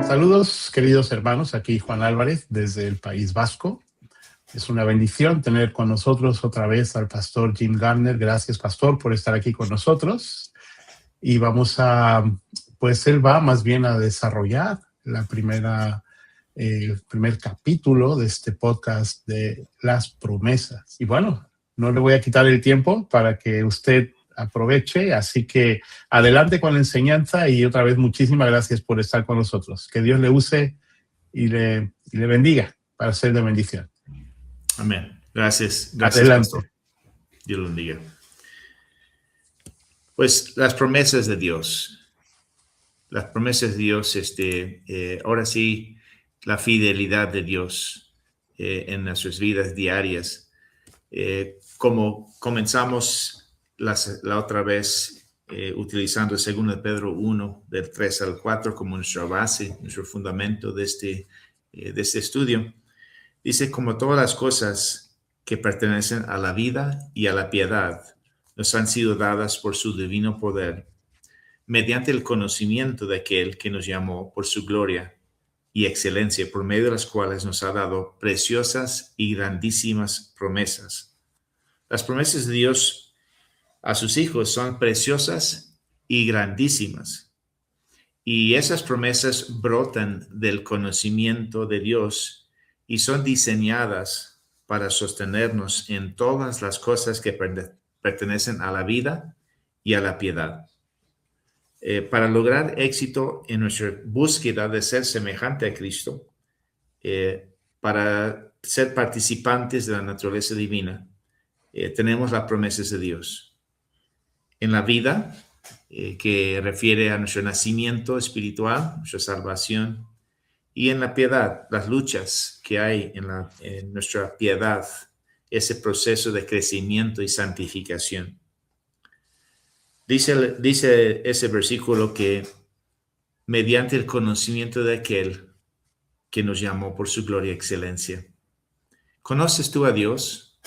Saludos, queridos hermanos, aquí Juan Álvarez desde el País Vasco. Es una bendición tener con nosotros otra vez al pastor Jim Gardner. Gracias, pastor, por estar aquí con nosotros. Y vamos a, pues él va más bien a desarrollar el primer capítulo de este podcast de las promesas. Y bueno, no le voy a quitar el tiempo para que usted aproveche, así que adelante con la enseñanza y otra vez muchísimas gracias por estar con nosotros. Que Dios le use y le bendiga para ser de bendición. Amén. Gracias, Adelante. pastor. Dios lo bendiga. Pues las promesas de Dios. Las promesas de Dios, ahora sí, la fidelidad de Dios en nuestras vidas diarias. Como comenzamos la otra vez utilizando 2 Pedro 1, del 3 al 4 como nuestra base, nuestro fundamento de este estudio. Dice, como todas las cosas que pertenecen a la vida y a la piedad nos han sido dadas por su divino poder, mediante el conocimiento de aquel que nos llamó por su gloria y excelencia, por medio de las cuales nos ha dado preciosas y grandísimas promesas. Las promesas de Dios a sus hijos son preciosas y grandísimas. Y esas promesas brotan del conocimiento de Dios y son diseñadas para sostenernos en todas las cosas que pertenecen a la vida y a la piedad. Para lograr éxito en nuestra búsqueda de ser semejante a Cristo, para ser participantes de la naturaleza divina, tenemos las promesas de Dios. En la vida, que refiere a nuestro nacimiento espiritual, nuestra salvación, y en la piedad, las luchas que hay en nuestra piedad, ese proceso de crecimiento y santificación. Dice ese versículo que mediante el conocimiento de aquel que nos llamó por su gloria y excelencia. ¿Conoces tú a Dios?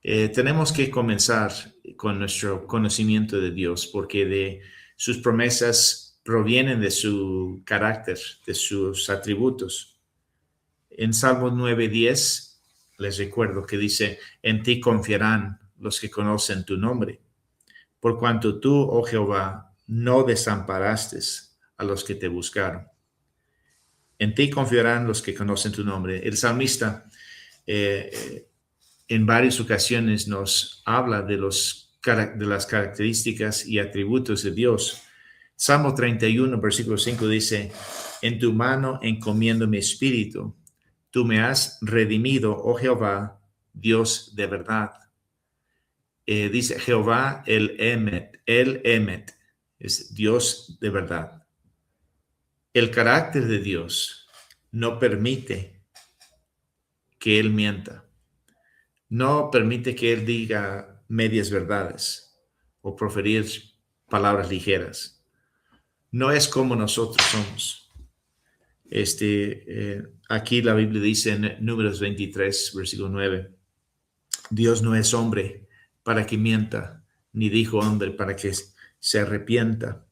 Tenemos que comenzar con nuestro conocimiento de Dios, porque de sus promesas provienen de su carácter, de sus atributos. En Salmo 9:10 les recuerdo que dice, en ti confiarán los que conocen tu nombre, por cuanto tú, oh Jehová, no desamparaste a los que te buscaron. En ti confiarán los que conocen tu nombre. El salmista en varias ocasiones nos habla de las características y atributos de Dios. Salmo 31, versículo 5 dice, en tu mano encomiendo mi espíritu. Tú me has redimido, oh Jehová, Dios de verdad. Dice Jehová el Emet, es Dios de verdad. El carácter de Dios no permite que Él mienta. No permite que Él diga medias verdades o proferir palabras ligeras. No es como nosotros somos. Aquí la Biblia dice en Números 23, versículo 9, Dios no es hombre para que mienta, ni dijo hombre para que se arrepienta.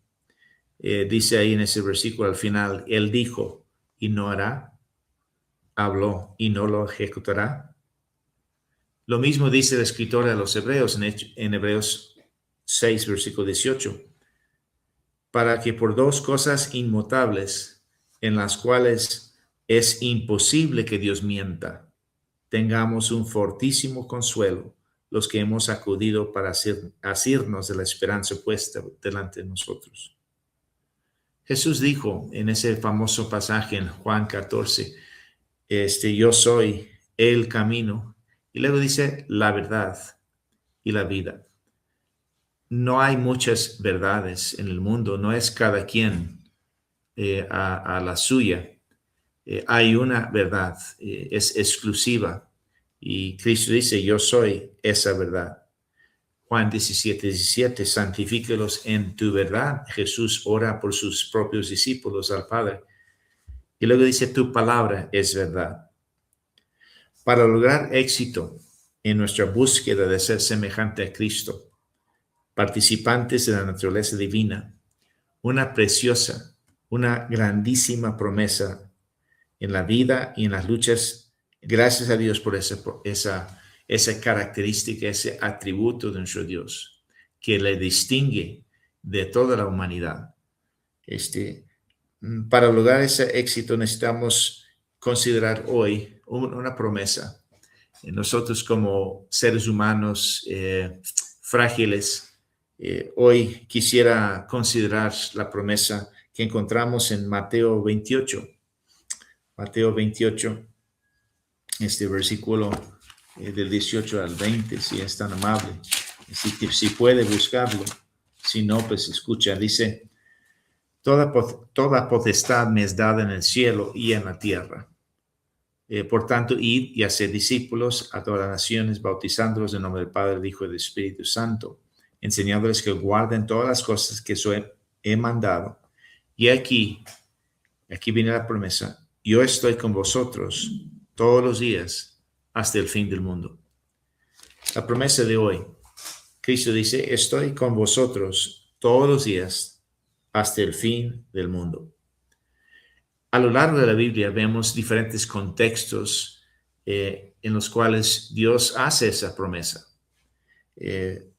Dice ahí en ese versículo al final, Él dijo y no hará, habló y no lo ejecutará. Lo mismo dice el escritor a los Hebreos en Hebreos 6, versículo 18. Para que por dos cosas inmutables, en las cuales es imposible que Dios mienta, tengamos un fortísimo consuelo, los que hemos acudido para asirnos de la esperanza puesta delante de nosotros. Jesús dijo en ese famoso pasaje en Juan 14, yo soy el camino. Y luego dice la verdad y la vida. No hay muchas verdades en el mundo, no es cada quien a la suya. Hay una verdad, es exclusiva. Y Cristo dice, yo soy esa verdad. Juan 17:17, santifícalos en tu verdad. Jesús ora por sus propios discípulos al Padre. Y luego dice, tu palabra es verdad. Para lograr éxito en nuestra búsqueda de ser semejante a Cristo, participantes de la naturaleza divina, una preciosa, una grandísima promesa en la vida y en las luchas. Gracias a Dios por esa característica, ese atributo de nuestro Dios, que le distingue de toda la humanidad. Para lograr ese éxito necesitamos considerar hoy una promesa. Nosotros como seres humanos frágiles, hoy quisiera considerar la promesa que encontramos en Mateo 28. Mateo 28, este versículo del 18 al 20, si es tan amable. Si puede buscarlo, si no, pues escucha. Dice, toda potestad me es dada en el cielo y en la tierra. Por tanto, id y haced discípulos a todas las naciones, bautizándolos en nombre del Padre, del Hijo y del Espíritu Santo, enseñándoles que guarden todas las cosas que he mandado. Y aquí viene la promesa. Yo estoy con vosotros todos los días hasta el fin del mundo. La promesa de hoy, Cristo dice, estoy con vosotros todos los días hasta el fin del mundo. A lo largo de la Biblia vemos diferentes contextos en los cuales Dios hace esa promesa.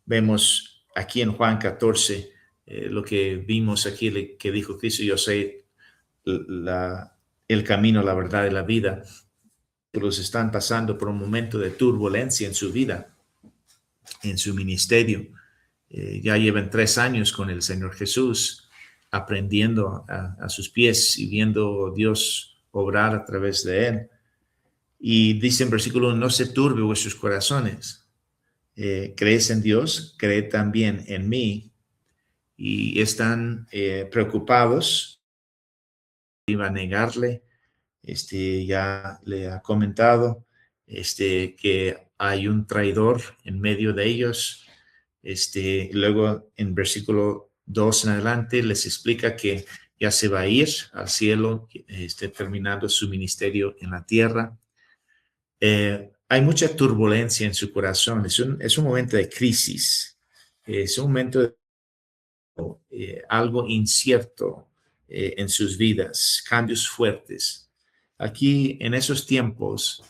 Vemos aquí en Juan 14 lo que vimos aquí, que dijo Cristo, yo soy el camino, la verdad y la vida. Los están pasando por un momento de turbulencia en su vida, en su ministerio. Ya llevan 3 años con el Señor Jesús, aprendiendo a sus pies y viendo Dios obrar a través de él. Y dice en versículo 1, no se turbe vuestros corazones. Crees en Dios, creed también en mí. Y están preocupados. Iba a negarle. Ya le ha comentado que hay un traidor en medio de ellos. Luego en versículo 2 en adelante les explica que ya se va a ir al cielo, terminando su ministerio en la tierra. Hay mucha turbulencia en su corazón. Es un momento de crisis. Es un momento de algo incierto en sus vidas, cambios fuertes. Aquí en esos tiempos,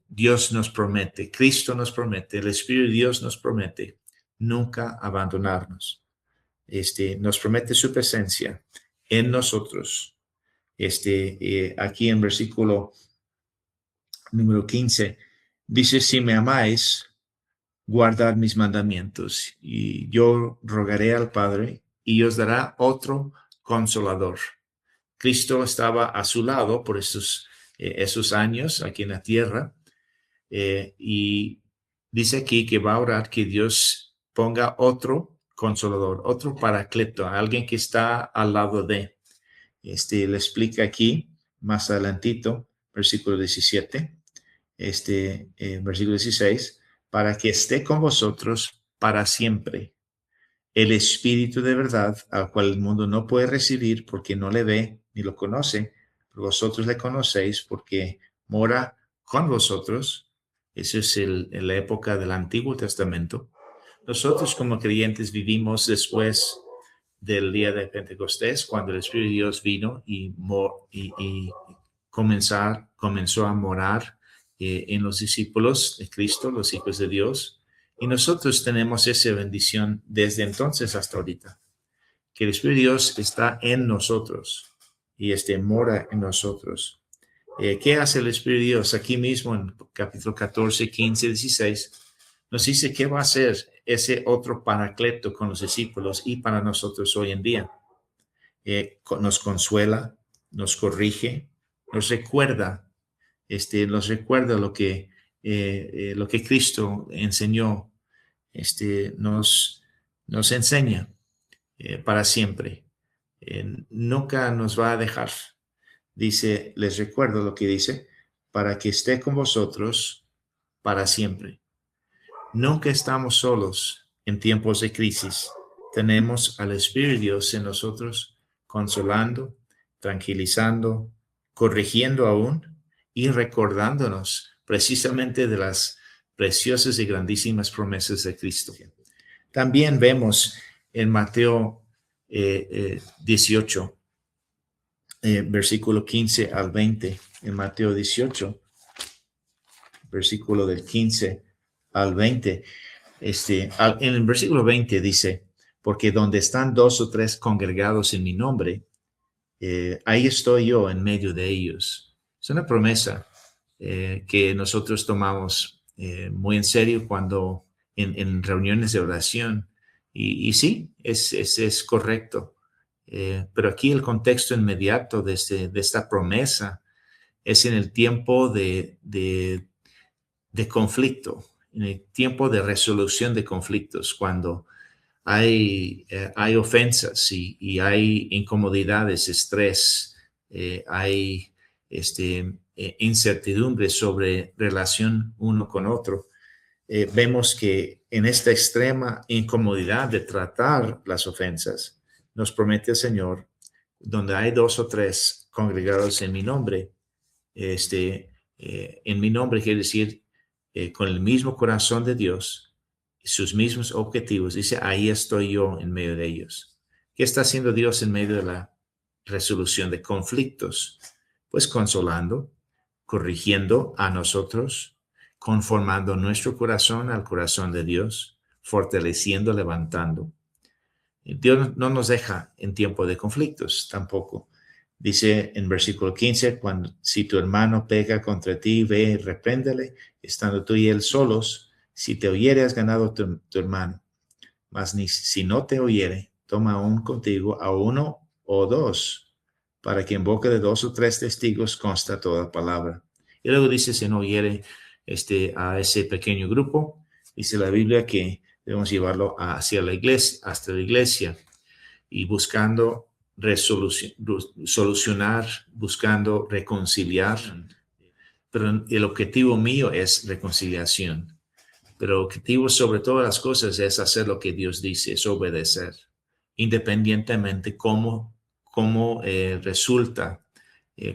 Dios nos promete, Cristo nos promete, el Espíritu de Dios nos promete nunca abandonarnos. Nos promete su presencia en nosotros. Aquí en versículo número 15, dice, si me amáis, guardad mis mandamientos, y yo rogaré al Padre, y os dará otro consolador. Cristo estaba a su lado por esos años aquí en la tierra, y dice aquí que va a orar que Dios ponga otro consolador, otro paracleto, alguien que está al lado de. Le explica aquí, más adelantito, versículo 17, versículo 16, para que esté con vosotros para siempre. El Espíritu de verdad, al cual el mundo no puede recibir porque no le ve ni lo conoce, pero vosotros le conocéis porque mora con vosotros. Eso es en la época del Antiguo Testamento. Nosotros como creyentes vivimos después del día de Pentecostés, cuando el Espíritu de Dios vino y comenzó a morar en los discípulos de Cristo, los hijos de Dios. Y nosotros tenemos esa bendición desde entonces hasta ahorita, que el Espíritu de Dios está en nosotros y mora en nosotros. ¿Qué hace el Espíritu de Dios? Aquí mismo en capítulo 14, 15, 16, nos dice qué va a hacer ese otro paracleto con los discípulos y para nosotros hoy en día. Nos consuela, nos corrige, nos recuerda lo que Cristo enseñó, nos enseña para siempre. Nunca nos va a dejar. Dice, les recuerdo lo que dice, para que esté con vosotros para siempre. Nunca estamos solos en tiempos de crisis. Tenemos al Espíritu de Dios en nosotros, consolando, tranquilizando, corrigiendo aún y recordándonos precisamente de las preciosas y grandísimas promesas de Cristo. También vemos en Mateo 18, versículo 15 al 20, en Mateo 18, versículo del 15 al 20, en el versículo 20 dice, porque donde están 2 o 3 congregados en mi nombre, ahí estoy yo en medio de ellos. Es una promesa que nosotros tomamos muy en serio cuando en reuniones de oración. Y sí, es correcto. Pero aquí el contexto inmediato de esta promesa es en el tiempo de conflicto, en el tiempo de resolución de conflictos, cuando hay ofensas y hay incomodidades, estrés, hay incertidumbre sobre relación uno con otro. Vemos que en esta extrema incomodidad de tratar las ofensas, nos promete el Señor, donde hay 2 o 3 congregados en mi nombre, en mi nombre quiere decir con el mismo corazón de Dios, sus mismos objetivos, dice, ahí estoy yo en medio de ellos. ¿Qué está haciendo Dios en medio de la resolución de conflictos? Pues consolando, corrigiendo a nosotros, conformando nuestro corazón al corazón de Dios, fortaleciendo, levantando. Dios no nos deja en tiempo de conflictos tampoco. Dice en versículo 15, si tu hermano peca contra ti, ve y repréndele, estando tú y él solos. Si te oyere, has ganado tu hermano. Mas si no te oyere, toma aún contigo a 1 o 2, para que en boca de 2 o 3 testigos consta toda palabra. Y luego dice, si no oyere a ese pequeño grupo, dice la Biblia que debemos llevarlo hacia la iglesia, hasta la iglesia, y buscando solucionar, buscando reconciliar. Pero el objetivo mío es reconciliación. Pero el objetivo sobre todas las cosas es hacer lo que Dios dice, es obedecer, independientemente cómo resulta,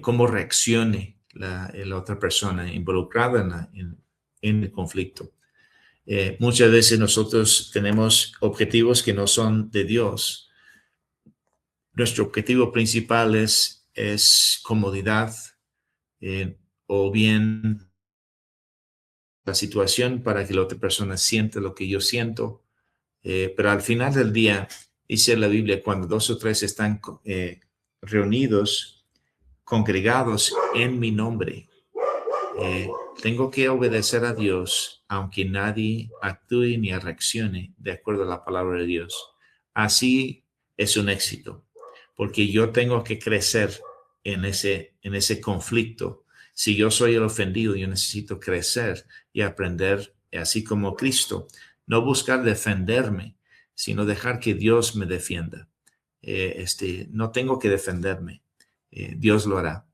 cómo reaccione la otra persona involucrada en el conflicto. Muchas veces nosotros tenemos objetivos que no son de Dios. Nuestro objetivo principal es comodidad o bien la situación para que la otra persona sienta lo que yo siento. Pero al final del día, dice la Biblia, cuando 2 o 3 están reunidos, congregados en mi nombre, tengo que obedecer a Dios, aunque nadie actúe ni reaccione de acuerdo a la palabra de Dios. Así es un éxito, porque yo tengo que crecer en ese conflicto. Si yo soy el ofendido, yo necesito crecer y aprender, así como Cristo. No buscar defenderme, sino dejar que Dios me defienda. No tengo que defenderme. Dios lo hará.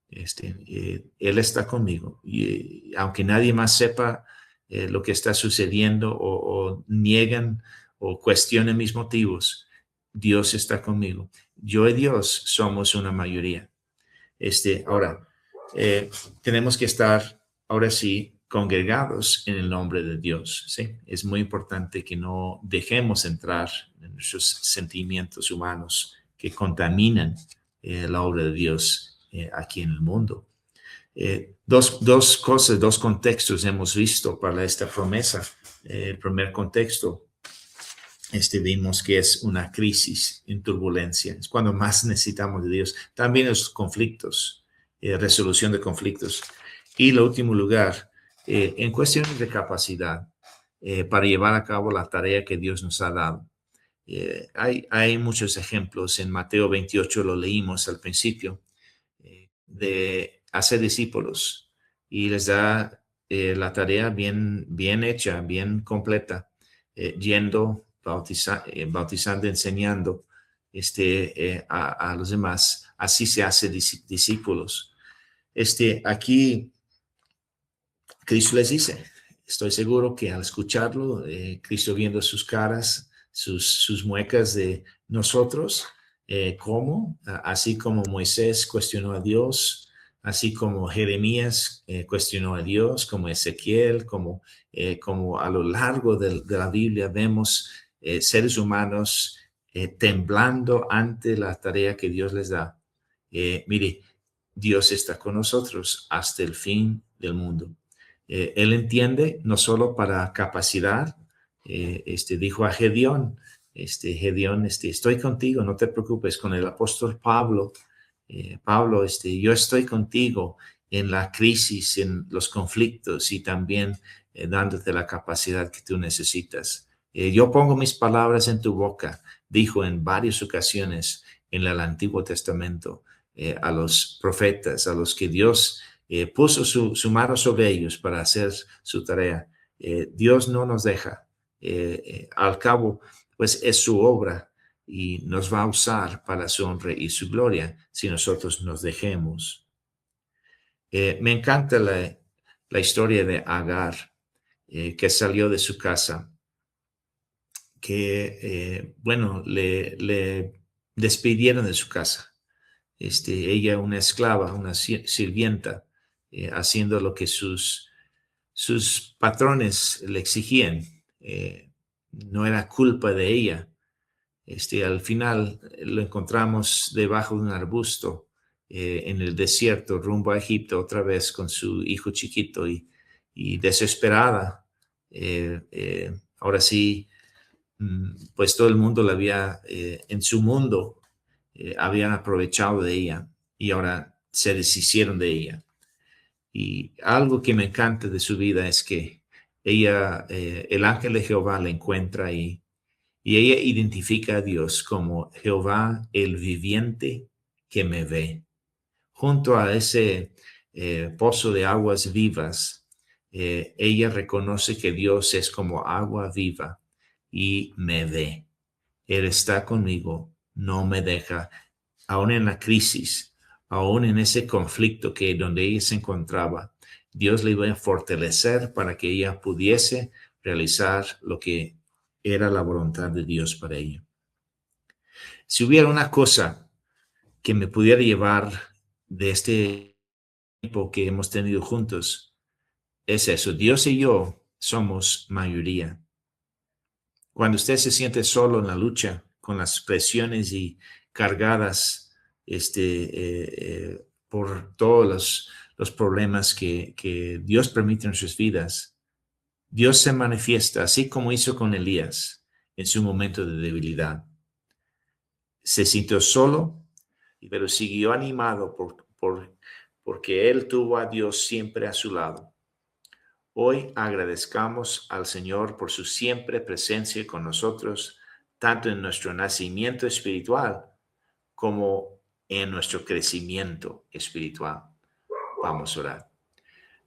Él está conmigo. Y aunque nadie más sepa lo que está sucediendo o niegan o cuestionen mis motivos, Dios está conmigo. Yo y Dios somos una mayoría. Ahora, tenemos que estar, ahora sí, congregados en el nombre de Dios. ¿Sí? Es muy importante que no dejemos entrar en nuestros sentimientos humanos que contaminan la obra de Dios aquí en el mundo. Dos cosas, 2 contextos hemos visto para esta promesa. El primer contexto, vimos que es una crisis en turbulencia. Es cuando más necesitamos de Dios. También los conflictos, resolución de conflictos. Y en último lugar, en cuestiones de capacidad para llevar a cabo la tarea que Dios nos ha dado. Hay muchos ejemplos. En Mateo 28 lo leímos al principio, de hacer discípulos y les da la tarea bien hecha, bien completa, yendo, bautizando, enseñando a los demás. Así se hace discípulos. Aquí Cristo les dice, estoy seguro que al escucharlo, Cristo viendo sus caras, sus muecas de nosotros, ¿cómo? Así como Moisés cuestionó a Dios, así como Jeremías cuestionó a Dios, como Ezequiel, como a lo largo de la Biblia vemos seres humanos temblando ante la tarea que Dios les da. Mire, Dios está con nosotros hasta el fin del mundo. Él entiende no solo para capacidad, dijo a Gedeón, Gedeón, estoy contigo, no te preocupes. Con el apóstol Pablo, Pablo, yo estoy contigo en la crisis, en los conflictos y también dándote la capacidad que tú necesitas. Yo pongo mis palabras en tu boca, dijo en varias ocasiones en el Antiguo Testamento a los profetas, a los que Dios puso su mano sobre ellos para hacer su tarea. Dios no nos deja. Al cabo, pues es su obra y nos va a usar para su honra y su gloria si nosotros nos dejemos. Me encanta la historia de Agar, que salió de su casa, que, bueno, le despidieron de su casa. Ella una esclava, una sirvienta, haciendo lo que sus patrones le exigían. No era culpa de ella. Al final lo encontramos debajo de un arbusto en el desierto, rumbo a Egipto, otra vez con su hijo chiquito y desesperada. Ahora sí, pues todo el mundo la había, en su mundo, habían aprovechado de ella y ahora se deshicieron de ella. Y algo que me encanta de su vida es que ella, el ángel de Jehová la encuentra y ella identifica a Dios como Jehová el viviente que me ve. Junto a ese pozo de aguas vivas, ella reconoce que Dios es como agua viva y me ve. Él está conmigo, no me deja, aún en la crisis, aún en ese conflicto donde ella se encontraba. Dios le iba a fortalecer para que ella pudiese realizar lo que era la voluntad de Dios para ella. Si hubiera una cosa que me pudiera llevar de este tiempo que hemos tenido juntos, es eso. Dios y yo somos mayoría. Cuando usted se siente solo en la lucha, con las presiones y cargadas por todos los problemas que Dios permite en sus vidas, Dios se manifiesta, así como hizo con Elías en su momento de debilidad. Se sintió solo, pero siguió animado porque él tuvo a Dios siempre a su lado. Hoy agradezcamos al Señor por su siempre presencia con nosotros, tanto en nuestro nacimiento espiritual como en nuestro crecimiento espiritual. Vamos a orar.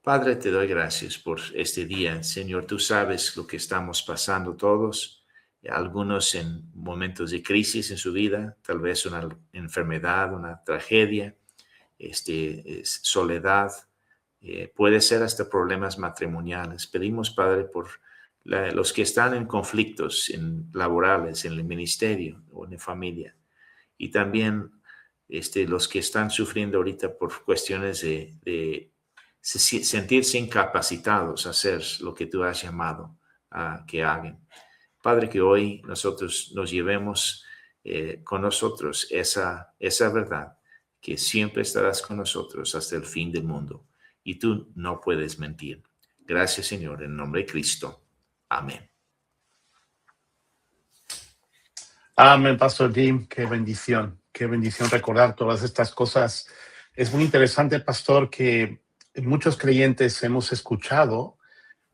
Padre, te doy gracias por este día. Señor, tú sabes lo que estamos pasando todos, algunos en momentos de crisis en su vida, tal vez una enfermedad, una tragedia, soledad, puede ser hasta problemas matrimoniales. Pedimos, Padre, por los que están en conflictos laborales, en el ministerio o en la familia, y también los que están sufriendo ahorita por cuestiones de sentirse incapacitados a hacer lo que tú has llamado a que hagan. Padre, que hoy nosotros nos llevemos con nosotros esa verdad, que siempre estarás con nosotros hasta el fin del mundo y tú no puedes mentir. Gracias, Señor, en nombre de Cristo. Amén. Amén, Pastor Jim. Qué bendición recordar todas estas cosas. Es muy interesante, Pastor, que muchos creyentes hemos escuchado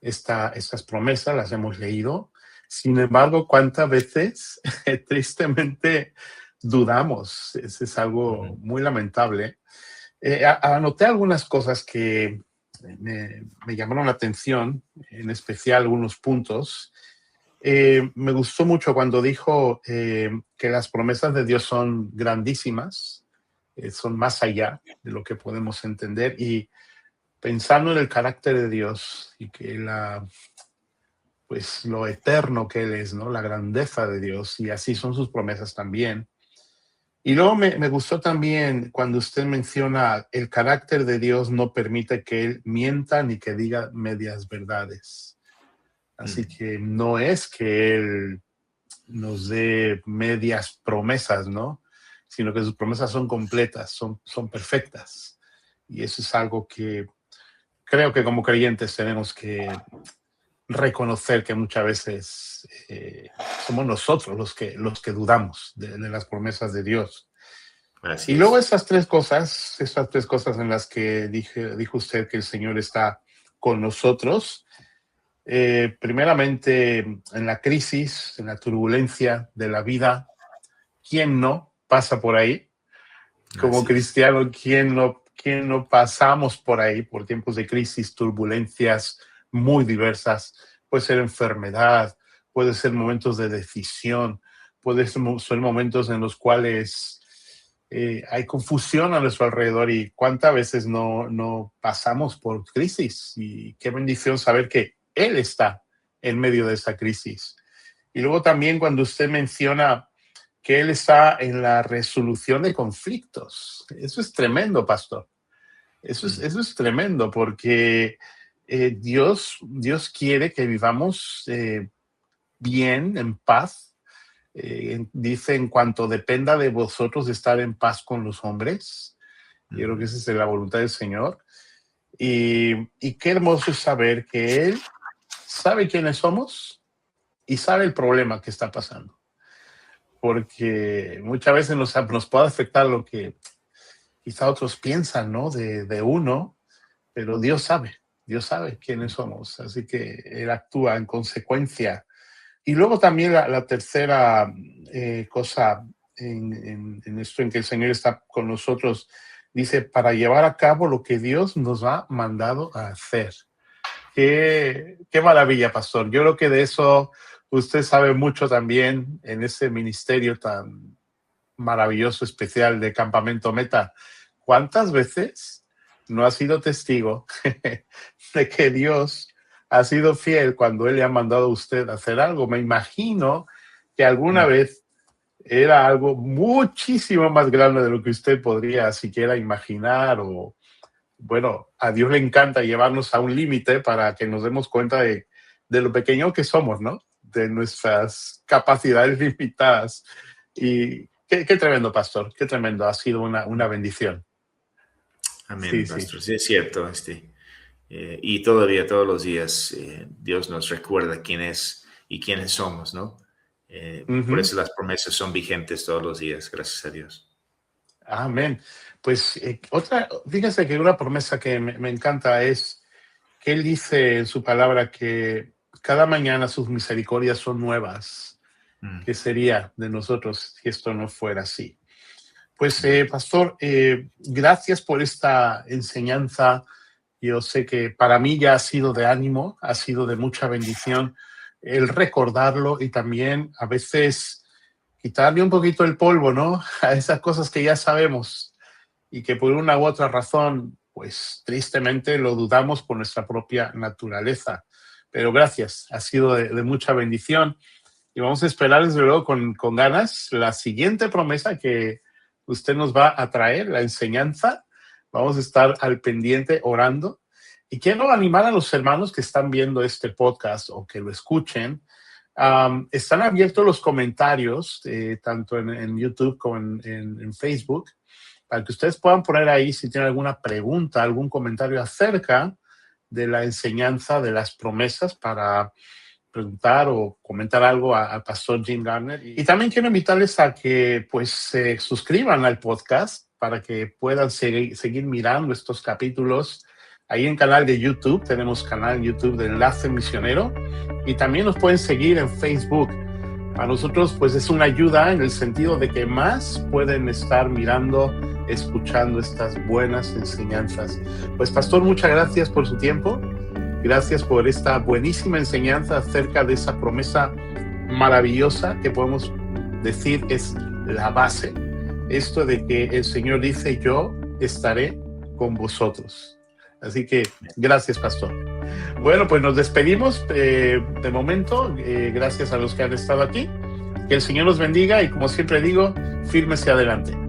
estas promesas, las hemos leído. Sin embargo, ¿cuántas veces tristemente dudamos? Eso es algo muy lamentable. Anoté algunas cosas que me llamaron la atención, en especial algunos puntos. Me gustó mucho cuando dijo que las promesas de Dios son grandísimas, son más allá de lo que podemos entender, y pensando en el carácter de Dios y que pues lo eterno que Él es, ¿no? La grandeza de Dios, y así son sus promesas también. Y luego me gustó también cuando usted menciona el carácter de Dios no permite que Él mienta ni que diga medias verdades. Así que no es que Él nos dé medias promesas, ¿no? Sino que sus promesas son completas, son perfectas. Y eso es algo que creo que como creyentes tenemos que reconocer, que muchas veces somos nosotros los que dudamos de las promesas de Dios. Así Y luego es. esas tres cosas en las que dijo usted que el Señor está con nosotros, primeramente en la crisis, en la turbulencia de la vida, ¿quién no pasa por ahí? Como Así es. cristiano, ¿quién no pasamos por ahí, por tiempos de crisis, turbulencias muy diversas? Puede ser enfermedad, puede ser momentos de decisión, puede ser momentos en los cuales hay confusión a nuestro alrededor, y cuántas veces no pasamos por crisis, y qué bendición saber que Él está en medio de esa crisis. Y luego también cuando usted menciona que Él está en la resolución de conflictos, eso es tremendo, pastor. Eso es tremendo, porque Dios quiere que vivamos bien, en paz. Dice, en cuanto dependa de vosotros estar en paz con los hombres. Yo creo que esa es la voluntad del Señor. Y qué hermoso es saber que Él sabe quiénes somos y sabe el problema que está pasando. Porque muchas veces nos puede afectar lo que quizá otros piensan, ¿no? De uno, pero Dios sabe quiénes somos. Así que Él actúa en consecuencia. Y luego también la tercera cosa en esto, en que el Señor está con nosotros, dice, para llevar a cabo lo que Dios nos ha mandado a hacer. Qué maravilla, pastor. Yo creo que de eso usted sabe mucho también en ese ministerio tan maravilloso, especial de Campamento Meta. ¿Cuántas veces no ha sido testigo de que Dios ha sido fiel cuando Él le ha mandado a usted a hacer algo? Me imagino que alguna vez era algo muchísimo más grande de lo que usted podría siquiera imaginar, o bueno, a Dios le encanta llevarnos a un límite para que nos demos cuenta de lo pequeño que somos, ¿no? De nuestras capacidades limitadas. Y qué tremendo, pastor, qué tremendo. Ha sido una bendición. Amén, Sí, sí. pastor. Sí, es cierto. Y todavía, todos los días, Dios nos recuerda quién es y quiénes somos, ¿no? Por eso las promesas son vigentes todos los días, gracias a Dios. Amén. Pues fíjese que una promesa que me encanta es que Él dice en su palabra que cada mañana sus misericordias son nuevas. ¿Qué sería de nosotros si esto no fuera así? Pues, pastor, gracias por esta enseñanza. Yo sé que para mí ya ha sido de ánimo, ha sido de mucha bendición el recordarlo, y también a veces quitarle un poquito el polvo, ¿no? A esas cosas que ya sabemos y que por una u otra razón, pues tristemente lo dudamos por nuestra propia naturaleza. Pero gracias, ha sido de mucha bendición, y vamos a esperar desde luego con ganas la siguiente promesa que usted nos va a traer, la enseñanza. Vamos a estar al pendiente orando. Y quiero animar a los hermanos que están viendo este podcast o que lo escuchen. Están abiertos los comentarios, tanto en YouTube como en Facebook, para que ustedes puedan poner ahí si tienen alguna pregunta, algún comentario acerca de la enseñanza de las promesas, para preguntar o comentar algo al pastor Jim Garner. Y también quiero invitarles a que pues se suscriban al podcast para que puedan seguir mirando estos capítulos. Ahí en canal de YouTube, tenemos canal en YouTube de Enlace Misionero, y también nos pueden seguir en Facebook. Para nosotros pues es una ayuda en el sentido de que más pueden estar mirando, escuchando estas buenas enseñanzas. Pues pastor, muchas gracias por su tiempo. Gracias por esta buenísima enseñanza acerca de esa promesa maravillosa que podemos decir es la base. Esto de que el Señor dice, yo estaré con vosotros. Así que gracias, pastor. Bueno, pues nos despedimos de momento. Gracias a los que han estado aquí. Que el Señor los bendiga y como siempre digo, fírmese adelante.